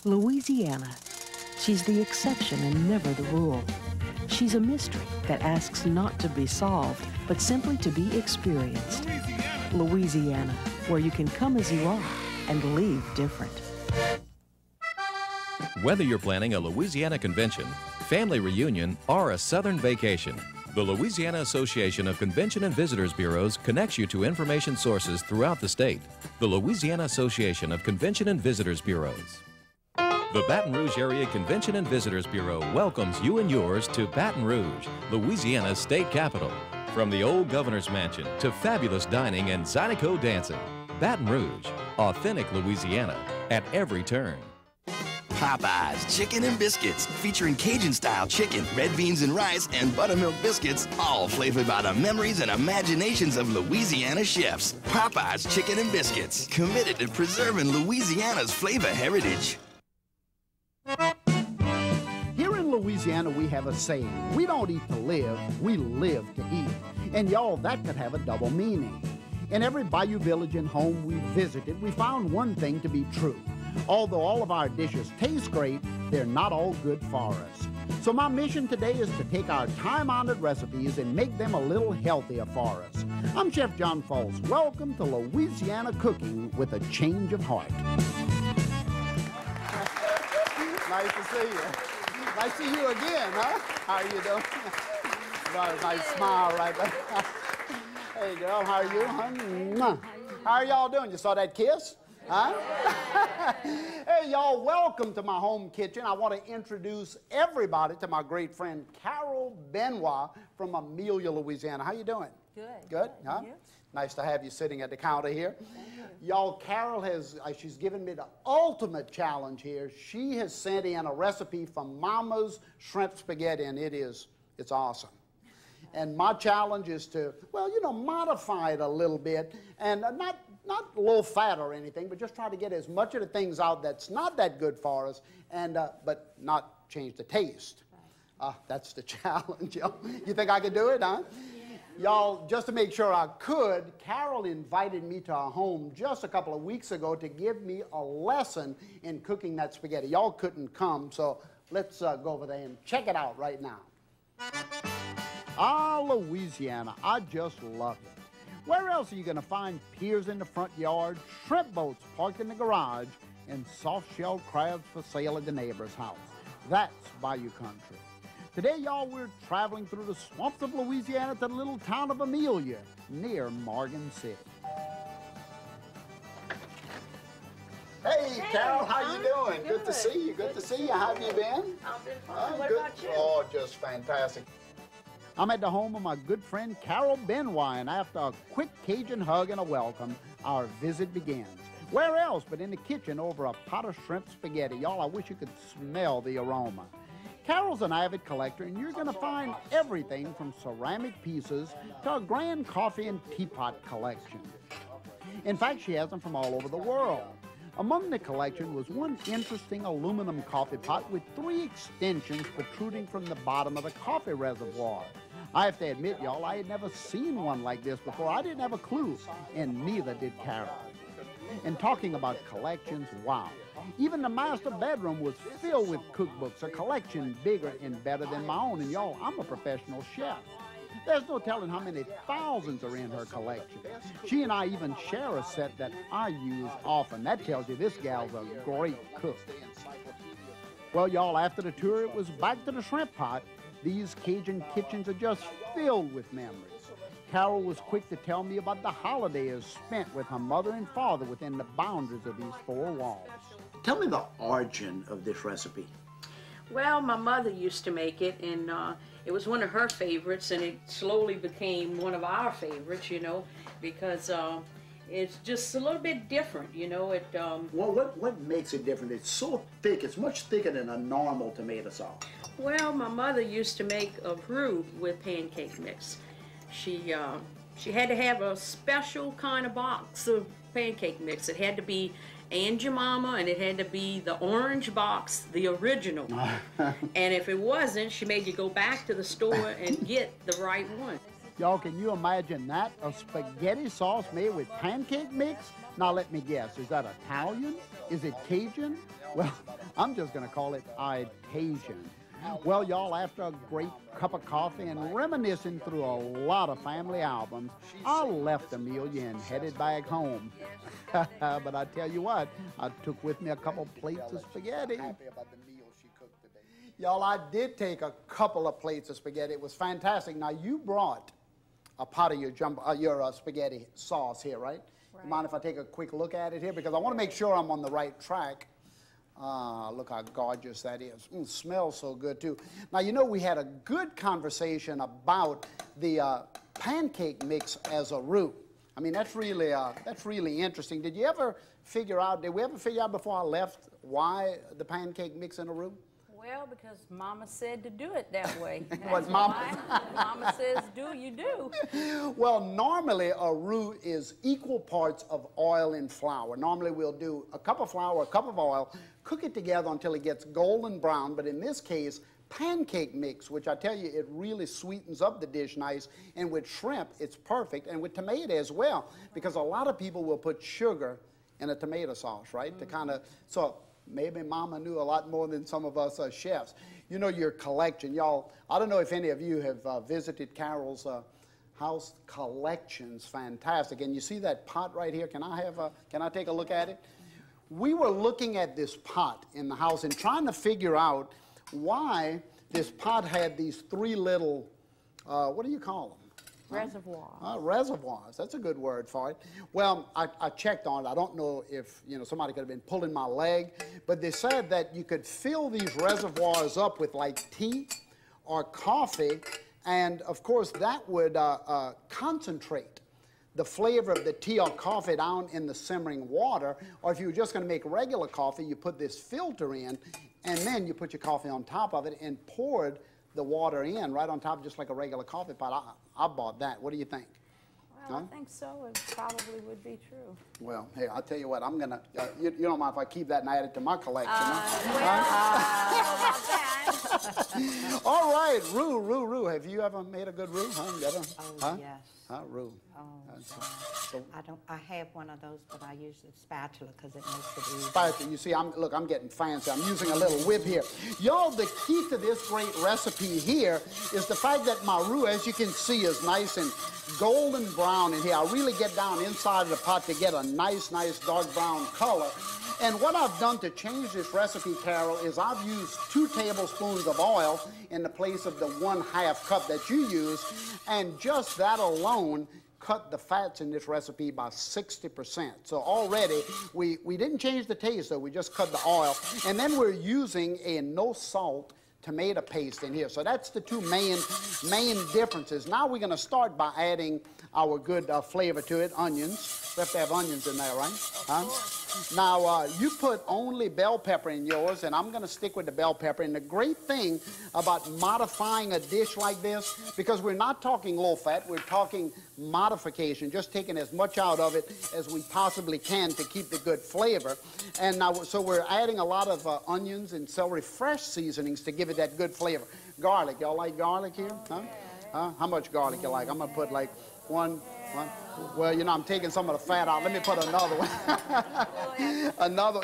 Louisiana. She's the exception and never the rule. She's a mystery that asks not to be solved, but simply to be experienced. Louisiana, where you can come as you are and leave different. Whether you're planning a Louisiana convention, family reunion, or a southern vacation, the Louisiana Association of Convention and Visitors Bureaus connects you to information sources throughout the state. The Louisiana Association of Convention and Visitors Bureaus. The Baton Rouge Area Convention and Visitors Bureau welcomes you and yours to Baton Rouge, Louisiana's state capital. From the old governor's mansion to fabulous dining and Zydeco dancing, Baton Rouge, authentic Louisiana at every turn. Popeyes Chicken and Biscuits, featuring Cajun-style chicken, red beans and rice, and buttermilk biscuits, all flavored by the memories and imaginations of Louisiana chefs. Popeyes Chicken and Biscuits, committed to preserving Louisiana's flavor heritage. Here in Louisiana, we have a saying, we don't eat to live, we live to eat. And y'all, that could have a double meaning. In every bayou village and home we visited, we found one thing to be true. Although all of our dishes taste great, they're not all good for us. So my mission today is to take our time-honored recipes and make them a little healthier for us. I'm Chef John Folse. Welcome to Louisiana Cooking with a change of heart. Nice to see you. Nice to see you again, huh? How are you doing? Got a nice smile right there. Hey, girl, how are you? Huh? How are y'all doing? You saw that kiss? Huh? Hey, y'all, welcome to my home kitchen. I want to introduce everybody to my great friend, Carol Benoit from Amelia, Louisiana. How you doing? Good. Good, huh? You? Nice to have you sitting at the counter here. Y'all, Carol has, she's given me the ultimate challenge here. She has sent in a recipe from Mama's Shrimp Spaghetti, and it's awesome. And my challenge is to, well, you know, modify it a little bit, and not low fat or anything, but just try to get as much of the things out that's not that good for us, and but not change the taste. Right. That's the challenge, y'all. You think I could do it, huh? Y'all, just to make sure I could, Carol invited me to her home just a couple of weeks ago to give me a lesson in cooking that spaghetti. Y'all couldn't come, so let's go over there and check it out right now. Ah, Louisiana, I just love it. Where else are you going to find piers in the front yard, shrimp boats parked in the garage, and soft-shelled crabs for sale at the neighbor's house? That's bayou country. Today, y'all, we're traveling through the swamps of Louisiana to the little town of Amelia, near Morgan City. Hey, Carol, how you doing? Good to see you. Good to see you. How have you been? I've been fine. What good. about you? Oh, just fantastic. I'm at the home of my good friend Carol Benoit, and after a quick Cajun hug and a welcome, our visit begins. Where else but in the kitchen over a pot of shrimp spaghetti? Y'all, I wish you could smell the aroma. Carol's an avid collector, and you're going to find everything from ceramic pieces to a grand coffee and teapot collection. In fact, she has them from all over the world. Among the collection was one interesting aluminum coffee pot with 3 extensions protruding from the bottom of the coffee reservoir. I have to admit, y'all, I had never seen one like this before. I didn't have a clue, and neither did Carol. And talking about collections, wow. Even the master bedroom was filled with cookbooks, a collection bigger and better than my own. And y'all, I'm a professional chef. There's no telling how many thousands are in her collection. She and I even share a set that I use often. That tells you this gal's a great cook. Well, y'all, after the tour, it was back to the shrimp pot. These Cajun kitchens are just filled with memories. Carol was quick to tell me about the holidays spent with her mother and father within the boundaries of these 4 walls. Tell me the origin of this recipe. Well, my mother used to make it, and it was one of her favorites, and it slowly became one of our favorites, you know, because it's just a little bit different, you know. Well, what makes it different? It's so thick. It's much thicker than a normal tomato sauce. Well, my mother used to make a roux with pancake mix. She had to have a special kind of box of pancake mix. It had to be Aunt Jemima, and it had to be the orange box, the original. And if it wasn't, she made you go back to the store and get the right one. Y'all, can you imagine that? A spaghetti sauce made with pancake mix? Now let me guess, is that Italian? Is it Cajun? Well, I'm just going to call it Itasian. Well, y'all, after a great cup of coffee and reminiscing through a lot of family albums, I left Amelia and headed back home. But I tell you what, I took with me a couple plates of spaghetti. Y'all, I did take a couple of plates of spaghetti. It was fantastic. Now, you brought a pot of your spaghetti sauce here, right? You mind if I take a quick look at it here? Because I want to make sure I'm on the right track. Look how gorgeous that is. Smells so good, too. Now, you know, we had a good conversation about the pancake mix as a roux. I mean, that's really interesting. Did we ever figure out before I left why the pancake mix in a roux? Well, because Mama said to do it that way. What Mama? Mama says do, you do. Well, normally a roux is equal parts of oil and flour. Normally we'll do a cup of flour, a cup of oil, cook it together until it gets golden brown. But in this case, pancake mix, which I tell you, it really sweetens up the dish nice. And with shrimp, it's perfect. And with tomato as well, because a lot of people will put sugar in a tomato sauce, right? To kind of, so maybe Mama knew a lot more than some of us chefs. You know, your collection, y'all, I don't know if any of you have visited Carol's house. Collection's fantastic. And you see that pot right here? Can I take a look at it? We were looking at this pot in the house and trying to figure out why this pot had these three little, what do you call them? Reservoirs. Reservoirs. That's a good word for it. Well, I checked on it. I don't know if, you know, somebody could have been pulling my leg, but they said that you could fill these reservoirs up with like tea or coffee, and of course that would concentrate the flavor of the tea or coffee down in the simmering water. Or if you were just going to make regular coffee, you put this filter in, and then you put your coffee on top of it and poured the water in right on top, just like a regular coffee pot. I bought that. What do you think? Well, I think so. It probably would be true. Well, hey, I'll tell you what. I'm gonna. You don't mind if I keep that and add it to my collection? All right, roux. Have you ever made a good roux? Oh, yes. Roux. Oh, I have one of those, but I use a spatula because it makes it easy. Spatula. You see, I'm getting fancy. I'm using a little whip here. Y'all, the key to this great recipe here is the fact that my roux, as you can see, is nice and golden brown in here. I really get down inside of the pot to get a nice dark brown color. And what I've done to change this recipe, Carol, is I've used 2 tablespoons of oil in the place of the 1/2 cup that you use, and just that alone cut the fats in this recipe by 60%. So already, we didn't change the taste, though. We just cut the oil. And then we're using a no-salt tomato paste in here. So that's the 2 main differences. Now we're going to start by adding our good flavor to it, onions. We have to have onions in there, right? Now, you put only bell pepper in yours, and I'm going to stick with the bell pepper. And the great thing about modifying a dish like this, because we're not talking low fat, we're talking modification, just taking as much out of it as we possibly can to keep the good flavor. And now, so we're adding a lot of onions and celery fresh seasonings to give it that good flavor. Garlic, y'all like garlic here? How much garlic you like? I'm going to put like one. Well, you know, I'm taking some of the fat out. Let me put another one.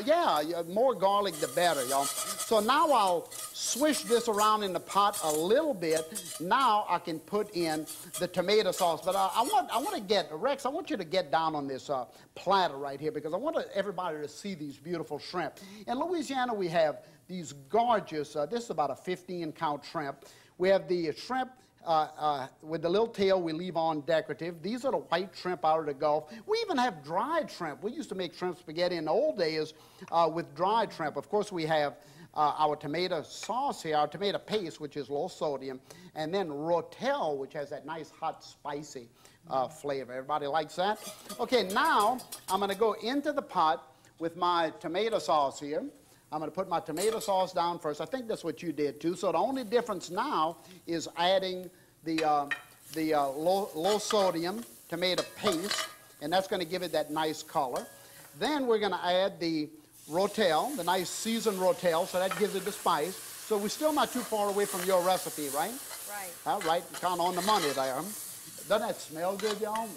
Yeah, more garlic the better, y'all. So now I'll swish this around in the pot a little bit. Now I can put in the tomato sauce. But I want to get, Rex, I want you to get down on this platter right here, because I want everybody to see these beautiful shrimp. In Louisiana, we have these gorgeous, this is about a 15-count shrimp. We have the shrimp with the little tail we leave on decorative. These are the white shrimp out of the Gulf. We even have dried shrimp. We used to make shrimp spaghetti in the old days with dried shrimp. Of course, we have our tomato sauce here, our tomato paste, which is low sodium, and then rotel, which has that nice hot spicy flavor. Everybody likes that? Okay, now I'm going to go into the pot with my tomato sauce here. I'm going to put my tomato sauce down first. I think that's what you did too. So the only difference now is adding the low sodium tomato paste, and that's going to give it that nice color. Then we're going to add the rotel, the nice seasoned rotel, so that gives it the spice. So we're still not too far away from your recipe, right? Right. All right, kind of on the money there. Doesn't that smell good, y'all?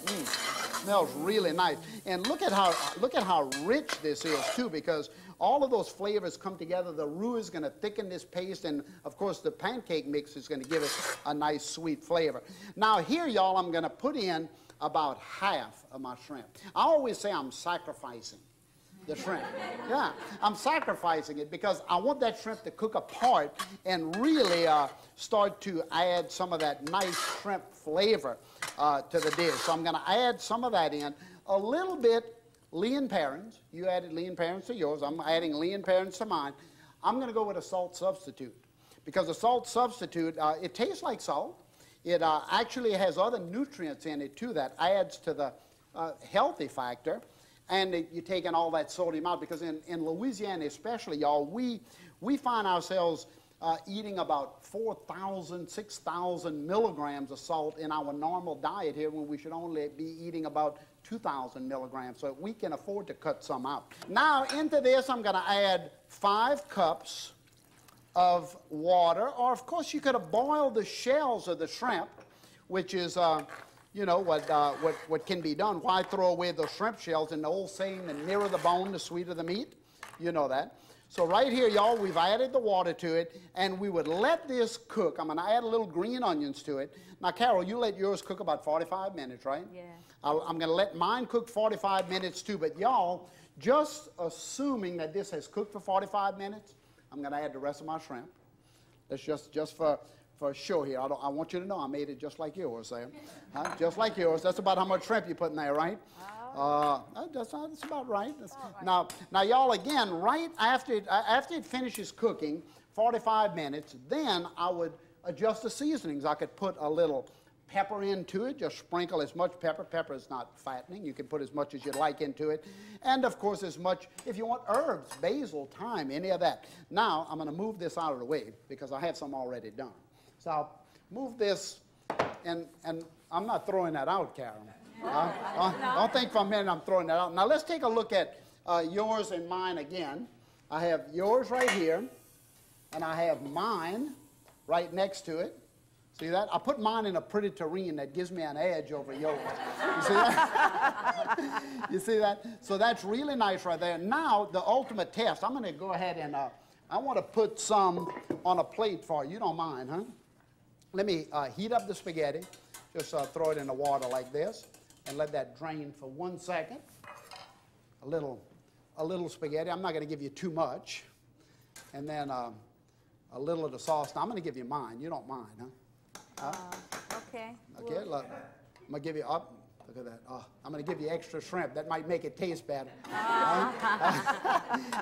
Smells really nice. And look at how rich this is too, because all of those flavors come together. The roux is going to thicken this paste, and of course the pancake mix is going to give it a nice sweet flavor. Now here, y'all, I'm going to put in about half of my shrimp. I always say I'm sacrificing the shrimp. Yeah, I'm sacrificing it because I want that shrimp to cook apart and really start to add some of that nice shrimp flavor to the dish. So I'm going to add some of that in. A little bit lean parents. You added lean parents to yours. I'm adding lean parents to mine. I'm going to go with a salt substitute because a salt substitute, it tastes like salt. It actually has other nutrients in it too that adds to the healthy factor. And you're taking all that sodium out because in Louisiana especially, y'all, we find ourselves eating about 4,000, 6,000 milligrams of salt in our normal diet here when we should only be eating about 2,000 milligrams. So we can afford to cut some out. Now into this I'm going to add 5 cups of water, or of course you could have boiled the shells of the shrimp, which is you know, what can be done. Why throw away those shrimp shells? And the old saying, the nearer the bone, the sweeter the meat. You know that. So right here, y'all, we've added the water to it, and we would let this cook. I'm going to add a little green onions to it. Now, Carol, you let yours cook about 45 minutes, right? Yeah. I'm going to let mine cook 45 minutes too. But y'all, just assuming that this has cooked for 45 minutes, I'm going to add the rest of my shrimp. That's just for sure here. I want you to know I made it just like yours there. Just like yours. That's about how much shrimp you put in there, right? That's about right. Now, y'all, again, right after it finishes cooking, 45 minutes, then I would adjust the seasonings. I could put a little pepper into it, just sprinkle as much pepper. Pepper is not fattening. You can put as much as you'd like into it. And, of course, as much, if you want herbs, basil, thyme, any of that. Now, I'm going to move this out of the way because I have some already done. So I'll move this, and I'm not throwing that out, Carol. Don't think for a minute I'm throwing that out. Now let's take a look at yours and mine again. I have yours right here, and I have mine right next to it. See that? I put mine in a pretty terrain that gives me an edge over yours. You see that? You see that? So that's really nice right there. Now, the ultimate test. I'm going to go ahead and I want to put some on a plate for you. You don't mind, huh? Let me heat up the spaghetti. Just throw it in the water like this and let that drain for 1 second. A little spaghetti. I'm not going to give you too much. And then a little of the sauce. Now, I'm going to give you mine. You don't mind, huh? Okay. Okay, look. I'm going to give you up. Look at that. Oh, I'm going to give you extra shrimp. That might make it taste better.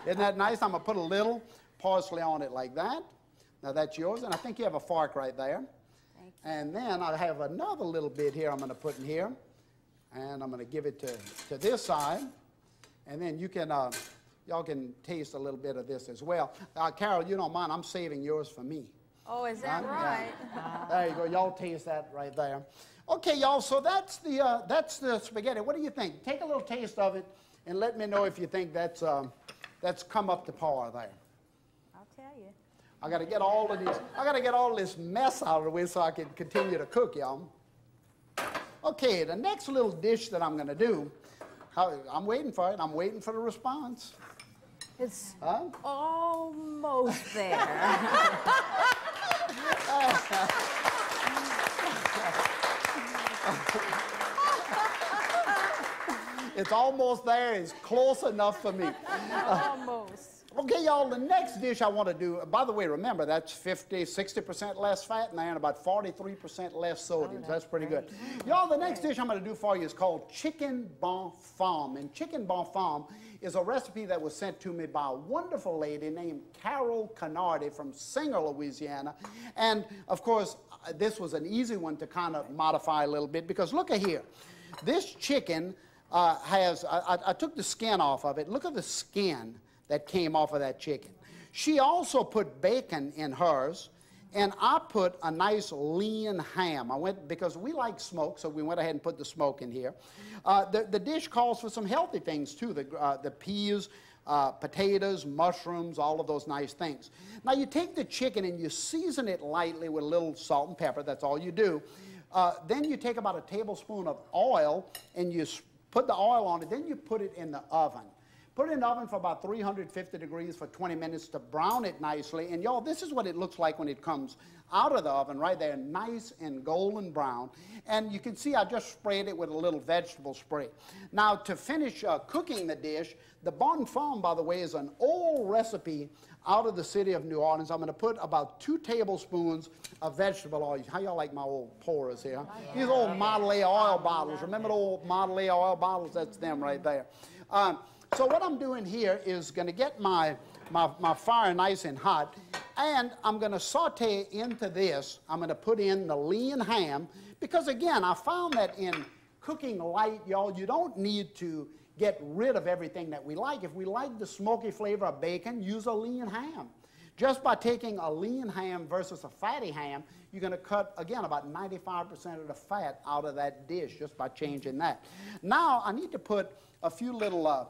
Isn't that nice? I'm going to put a little parsley on it like that. Now, that's yours. And I think you have a fork right there. And then I have another little bit here I'm going to put in here. And I'm going to give it to this side. And then you can, y'all can taste a little bit of this as well. Carol, you don't mind. I'm saving yours for me. Oh, is that right? Yeah. There you go. Y'all taste that right there. Okay, y'all, so that's the spaghetti. What do you think? Take a little taste of it and let me know if you think that's come up to par there. I'll tell you. I got to get all this mess out of the way so I can continue to cook, y'all. Okay, the next little dish that I'm going to do, I'm waiting for it. I'm waiting for the response. It's almost there. It's almost there. It's close enough for me. Almost. Okay, y'all, the next dish I want to do, by the way, remember, that's 60% less fat in there and about 43% less sodium. So that's pretty good. Y'all, the next dish I'm going to do for you is called chicken Bun Farm. And chicken Bun Farm is a recipe that was sent to me by a wonderful lady named Carol Benoit from Singer, Louisiana. And, of course, this was an easy one to kind of modify a little bit because look at here. This chicken I took the skin off of it. Look at the skin that came off of that chicken. She also put bacon in hers, and I put a nice lean ham. Because we like smoke, so we went ahead and put the smoke in here. The dish calls for some healthy things too, the peas, potatoes, mushrooms, all of those nice things. Now you take the chicken and you season it lightly with a little salt and pepper, that's all you do. Then you take about a tablespoon of oil and you put the oil on it, then you put it in the oven. Put it in the oven for about 350 degrees for 20 minutes to brown it nicely. And y'all, this is what it looks like when it comes out of the oven right there, nice and golden brown. And you can see I just sprayed it with a little vegetable spray. Now to finish cooking the dish, the Bun Farm, by the way, is an old recipe out of the city of New Orleans. I'm going to put about 2 tablespoons of vegetable oil. How y'all like my old pourers here? These old Model A oil bottles. Remember the old Model A oil bottles? That's them right there. So what I'm doing here is going to get my fire nice and hot, and I'm going to saute into this. I'm going to put in the lean ham, because again, I found that in cooking light, y'all, you don't need to get rid of everything that we like. If we like the smoky flavor of bacon, use a lean ham. Just by taking a lean ham versus a fatty ham, you're going to cut, again, about 95% of the fat out of that dish just by changing that. Now, I need to put a few little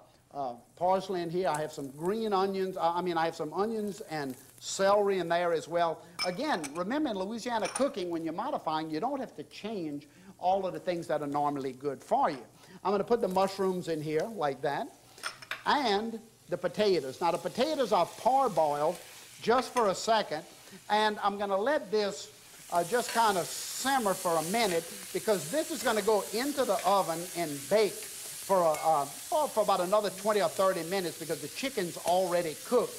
parsley in here. I have some green onions. I have some onions and celery in there as well. Again, remember in Louisiana cooking, when you're modifying, you don't have to change all of the things that are normally good for you. I'm going to put the mushrooms in here like that, and the potatoes. Now the potatoes are parboiled just for a second, and I'm going to let this just kind of simmer for a minute, because this is going to go into the oven and bake for about another 20 or 30 minutes, because the chicken's already cooked.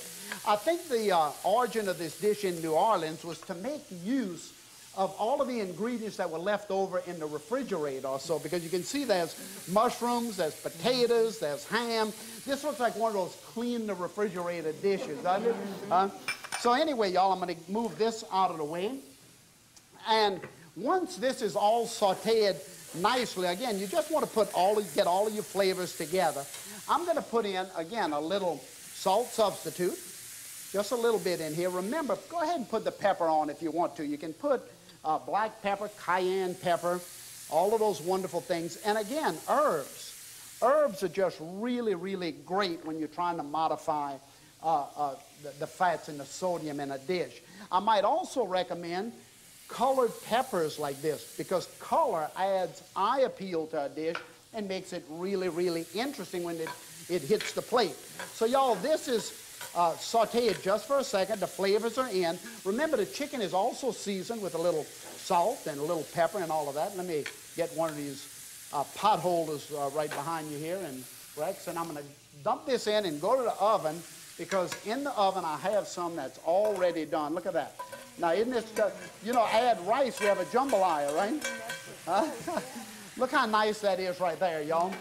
I think the origin of this dish in New Orleans was to make use of all of the ingredients that were left over in the refrigerator or so, because you can see there's mushrooms, there's potatoes, there's ham. This looks like one of those clean the refrigerator dishes, doesn't it? So anyway, y'all, I'm going to move this out of the way. And once this is all sauteed nicely, again, you just want to get all of your flavors together. I'm going to put in, again, a little salt substitute, just a little bit in here. Remember, go ahead and put the pepper on if you want to. You can put black pepper, cayenne pepper, all of those wonderful things. And again, herbs. Herbs are just really, really great when you're trying to modify the fats and the sodium in a dish. I might also recommend colored peppers like this, because color adds eye appeal to a dish and makes it really, really interesting when it hits the plate. So y'all, this is sauteed just for a second. The flavors are in. Remember, the chicken is also seasoned with a little salt and a little pepper and all of that. Let me get one of these pot holders right behind you here, and Rex, and I'm going to dump this in and go to the oven, because in the oven I have some that's already done. Look at that. Now, isn't this, you know, add rice, we have a jambalaya, right? Look how nice that is right there, y'all.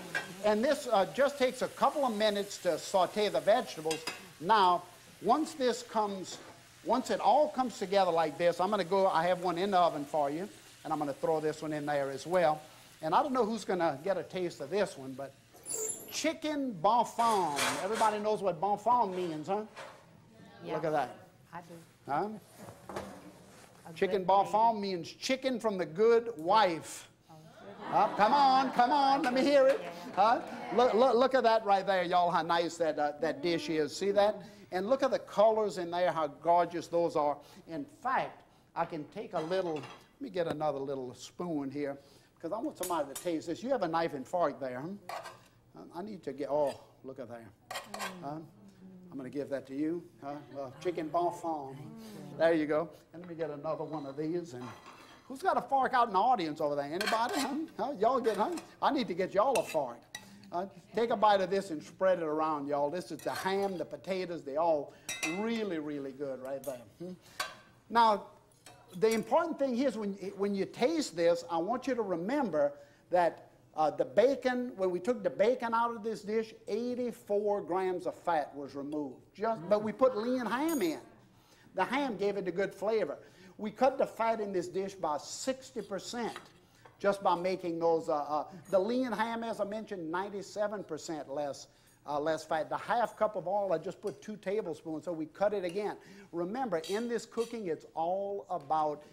And this just takes a couple of minutes to saute the vegetables. Now, once it all comes together like this, I'm going to go, I have one in the oven for you, and I'm going to throw this one in there as well. And I don't know who's going to get a taste of this one, but chicken Bun Farm. Everybody knows what Bun Farm means, huh? Yeah. Look at that. I do. Huh? Chicken Bun Farm means chicken from the good wife. Come on, let me hear it. Look at that right there, y'all, how nice that dish is. See that? And look at the colors in there, how gorgeous those are. In fact, I can take a little, let me get another little spoon here, because I want somebody to taste this. You have a knife and fork there, huh? I need to get, oh, look at there. I'm going to give that to you. Chicken Bun Farm. There you go. And let me get another one of these. And who's got a fork out in the audience over there? Anybody? Huh? Y'all get, huh? I need to get y'all a fork. Take a bite of this and spread it around, y'all. This is the ham, the potatoes. They're all really, really good right there. Now, the important thing here is when you taste this, I want you to remember that the bacon, when we took the bacon out of this dish, 84 grams of fat was removed. But we put lean ham in. The ham gave it a good flavor. We cut the fat in this dish by 60% just by making those. The lean ham, as I mentioned, 97% less fat. The half cup of oil, I just put 2 tablespoons, so we cut it again. Remember, in this cooking, it's all about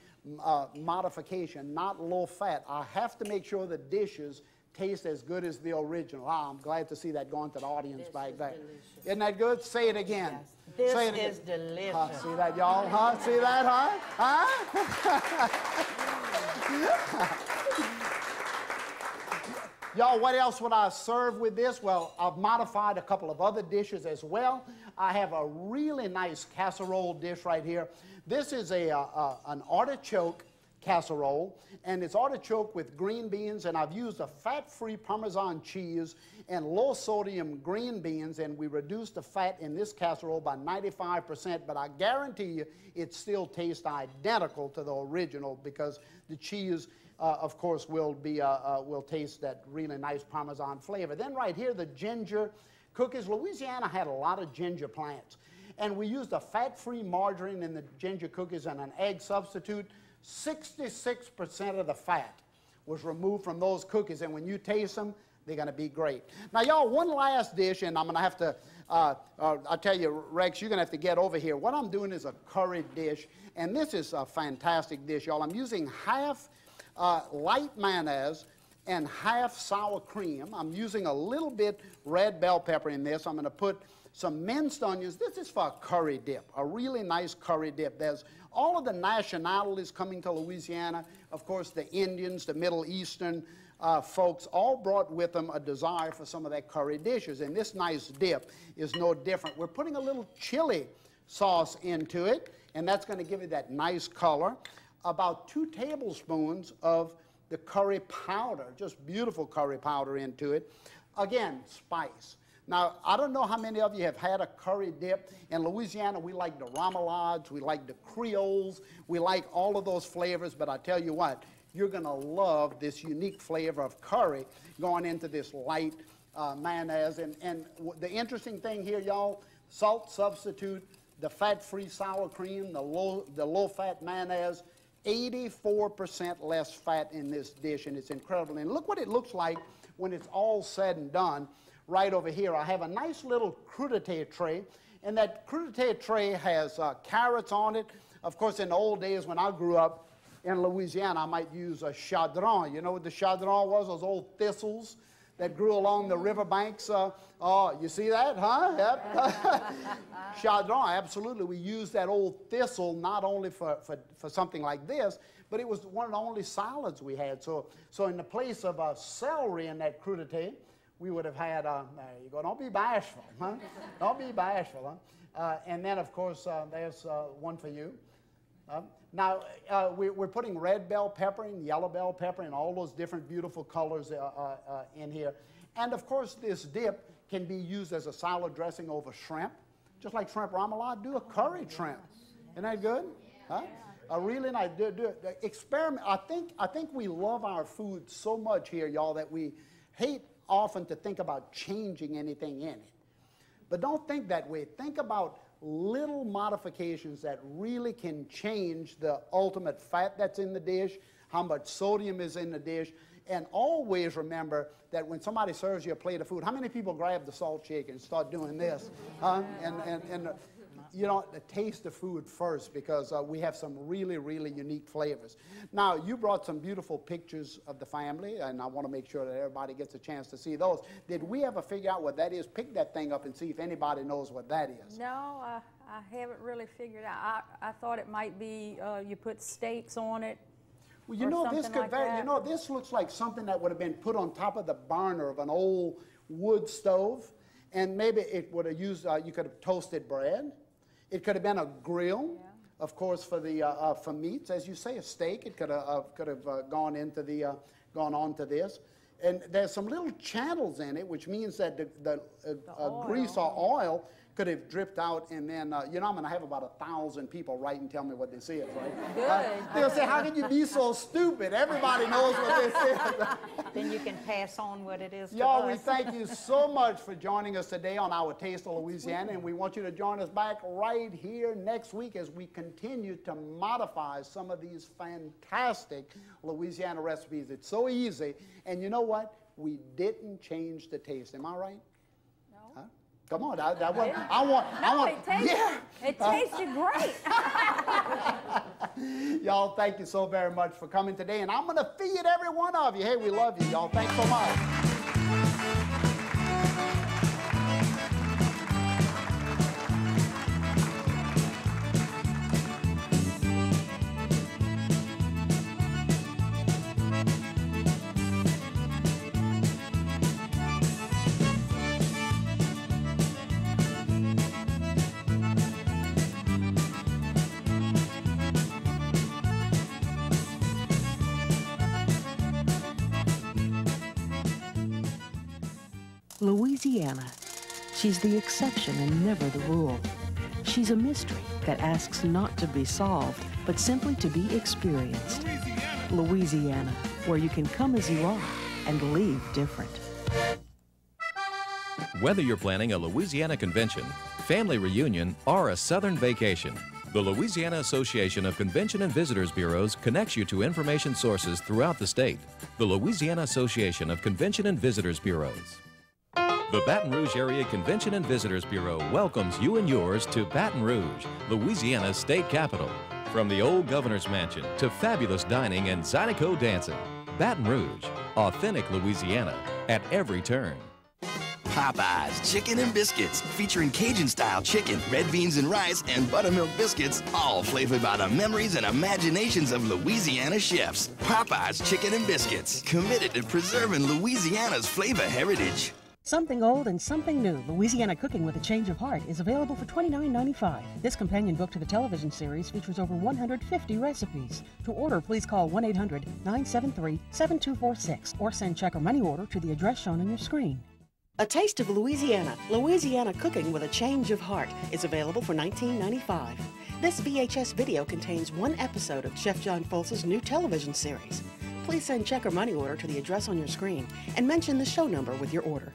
modification, not low fat. I have to make sure the dishes taste as good as the original. I'm glad to see that going to the audience back there. Delicious. Isn't that good? Say it again. Yes. Say it again. Is delicious. See that, y'all? Huh? See that, huh? Y'all, what else would I serve with this? Well, I've modified a couple of other dishes as well. I have a really nice casserole dish right here. This is an artichoke casserole, and it's artichoke with green beans, and I've used a fat-free Parmesan cheese and low-sodium green beans, and we reduced the fat in this casserole by 95%, but I guarantee you it still tastes identical to the original because the cheese, of course, will taste that really nice Parmesan flavor. Then right here, the ginger cookies. Louisiana had a lot of ginger plants, and we used a fat-free margarine in the ginger cookies and an egg substitute. 66% of the fat was removed from those cookies, and when you taste them, they're going to be great. Now, y'all, one last dish, and I'm going to have to, I'll tell you, Rex, you're going to have to get over here. What I'm doing is a curry dish, and this is a fantastic dish, y'all. I'm using half light mayonnaise and half sour cream. I'm using a little bit red bell pepper in this. I'm going to put some minced onions. This is for a curry dip, a really nice curry dip. There's all of the nationalities coming to Louisiana. Of course, the Indians, the Middle Eastern folks, all brought with them a desire for some of their curry dishes. And this nice dip is no different. We're putting a little chili sauce into it, and that's going to give it that nice color. About 2 tablespoons of the curry powder, just beautiful curry powder into it. Again, spice. Now, I don't know how many of you have had a curry dip. In Louisiana, we like the remoulades, we like the creoles, we like all of those flavors, but I tell you what, you're going to love this unique flavor of curry going into this light mayonnaise. And the interesting thing here, y'all, salt substitute, the fat-free sour cream, the low-fat mayonnaise, 84% less fat in this dish, and it's incredible. And look what it looks like when it's all said and done. Right over here, I have a nice little crudité tray, and that crudité tray has carrots on it. Of course, in the old days when I grew up in Louisiana, I might use a chardon. You know what the chardon was? Those old thistles that grew along the riverbanks. Oh, you see that, huh? Yep. Chardon, absolutely. We used that old thistle not only for something like this, but it was one of the only salads we had. So in the place of celery in that crudité, we would have had, there you go, don't be bashful, huh? Don't be bashful, huh? And then, of course, there's one for you. Now, we're putting red bell pepper and yellow bell pepper and all those different beautiful colors in here. And, of course, this dip can be used as a salad dressing over shrimp. Just like shrimp remoulade, do a curry shrimp. Isn't that good? Huh? A really nice, experiment. I think we love our food so much here, y'all, that we hate often to think about changing anything in it. But don't think that way. Think about little modifications that really can change the ultimate fat that's in the dish, how much sodium is in the dish, and always remember that when somebody serves you a plate of food, how many people grab the salt shaker and start doing this? And you know, taste the food first, because we have some really, really unique flavors. Now, you brought some beautiful pictures of the family, and I want to make sure that everybody gets a chance to see those. Did we ever figure out what that is? Pick that thing up and see if anybody knows what that is. No, I haven't really figured out. I thought it might be you put steaks on it. Well, you know, this could you know, this looks like something that would have been put on top of the burner of an old wood stove, and maybe it would have used, you could have toasted bread. It could have been a grill, yeah, of course, for the for meats, as you say, a steak. It could have gone into the gone on to this, and there's some little channels in it, which means that the grease or oil could have dripped out, and then, you know, I'm going to have about 1,000 people write and tell me what this is, right? Good. They'll say, how can you be so stupid? Everybody knows what this is. Then you can pass on what it is to Y'all, us. we thank you so much for joining us today on our Taste of Louisiana, and we want you to join us back right here next week as we continue to modify some of these fantastic Louisiana recipes. It's so easy, and you know what? We didn't change the taste. Am I right? Come on, I want. It tasted great. Y'all, thank you so very much for coming today, and I'm going to feed every one of you. Hey, we love you, y'all. Thanks so much. Louisiana. She's the exception and never the rule. She's a mystery that asks not to be solved, but simply to be experienced. Louisiana, where you can come as you are and leave different. Whether you're planning a Louisiana convention, family reunion, or a Southern vacation, the Louisiana Association of Convention and Visitors Bureaus connects you to information sources throughout the state. The Louisiana Association of Convention and Visitors Bureaus. The Baton Rouge Area Convention and Visitors Bureau welcomes you and yours to Baton Rouge, Louisiana's state capital. From the old governor's mansion to fabulous dining and Zydeco dancing, Baton Rouge, authentic Louisiana at every turn. Popeyes Chicken and Biscuits, featuring Cajun-style chicken, red beans and rice, and buttermilk biscuits, all flavored by the memories and imaginations of Louisiana chefs. Popeyes Chicken and Biscuits, committed to preserving Louisiana's flavor heritage. Something old and something new, Louisiana Cooking with a Change of Heart, is available for $29.95. This companion book to the television series features over 150 recipes. To order, please call 1-800-973-7246 or send check or money order to the address shown on your screen. A Taste of Louisiana, Louisiana Cooking with a Change of Heart, is available for $19.95. This VHS video contains one episode of Chef John Folse's new television series. Please send check or money order to the address on your screen and mention the show number with your order.